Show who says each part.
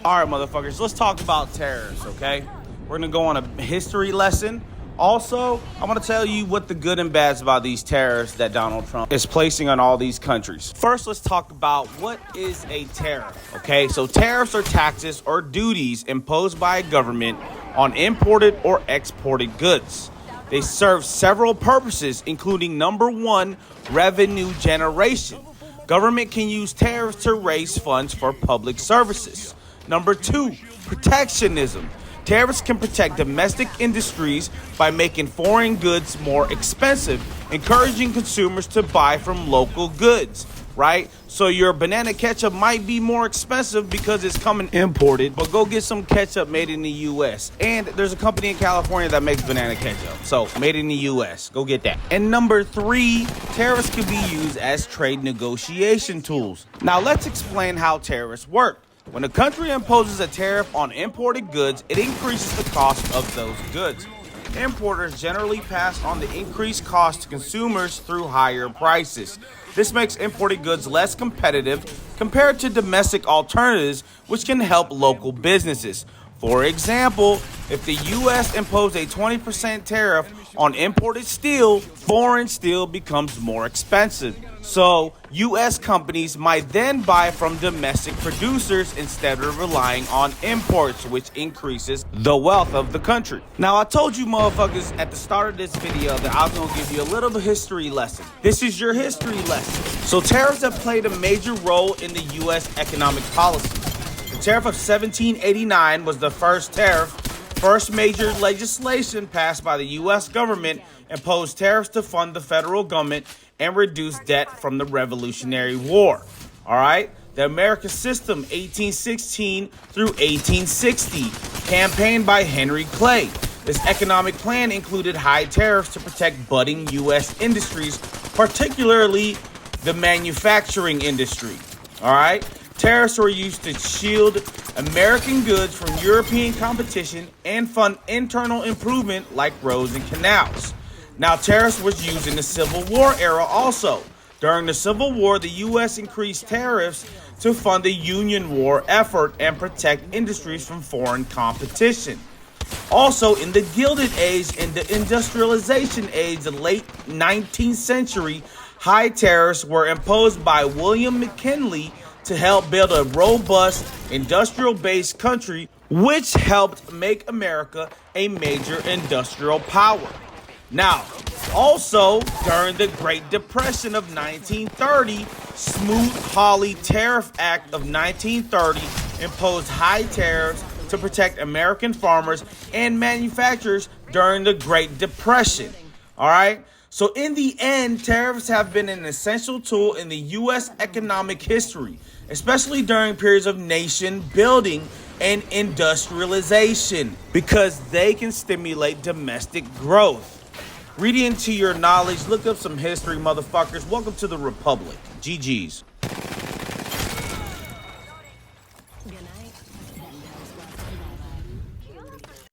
Speaker 1: All right, motherfuckers, let's talk about tariffs, okay? We're gonna go on a history lesson. Also, I'm gonna tell you what the good and bads about these tariffs that Donald Trump is placing on all these countries. First, let's talk about what is a tariff, okay? So tariffs are taxes or duties imposed by a government on imported or exported goods. They serve several purposes, including number one, revenue generation. Government can use tariffs to raise funds for public services. Number two, protectionism. Tariffs can protect domestic industries by making foreign goods more expensive, encouraging consumers to buy from local goods, right? So your banana ketchup might be more expensive because it's coming imported, but go get some ketchup made in the U.S. And there's a company in California that makes banana ketchup, so made in the U.S. Go get that. And number three, tariffs can be used as trade negotiation tools. Now let's explain how tariffs work. When a country imposes a tariff on imported goods, it increases the cost of those goods. Importers generally pass on the increased cost to consumers through higher prices. This makes imported goods less competitive compared to domestic alternatives, which can help local businesses. For example, if the U.S. imposed a 20% tariff on imported steel, foreign steel becomes more expensive. So, U.S. companies might then buy from domestic producers instead of relying on imports, which increases the wealth of the country. Now, I told you motherfuckers at the start of this video that I was going to give you a little history lesson. This is your history lesson. So, tariffs have played a major role in the U.S. economic policy. The tariff of 1789 was the first tariff. First major legislation passed by the U.S. government imposed tariffs to fund the federal government and reduce debt from the Revolutionary War. All right? The American System, 1816 through 1860, campaigned by Henry Clay. This economic plan included high tariffs to protect budding U.S. industries, particularly the manufacturing industry. All right? Tariffs were used to shield American goods from European competition and fund internal improvement like roads and canals. Now, tariffs was used in the Civil War era also. During the Civil War, the U.S. increased tariffs to fund the Union War effort and protect industries from foreign competition. Also, in the Gilded Age and the Industrialization Age, the late 19th century, high tariffs were imposed by William McKinley to help build a robust, industrial-based country, which helped make America a major industrial power. Now, also, during the Great Depression of 1930, Smoot-Hawley Tariff Act of 1930 imposed high tariffs to protect American farmers and manufacturers during the Great Depression. All right? So in the end, tariffs have been an essential tool in the U.S. economic history, especially during periods of nation building and industrialization, because they can stimulate domestic growth. Read into your knowledge, look up some history, motherfuckers. Welcome to the Republic. GG's.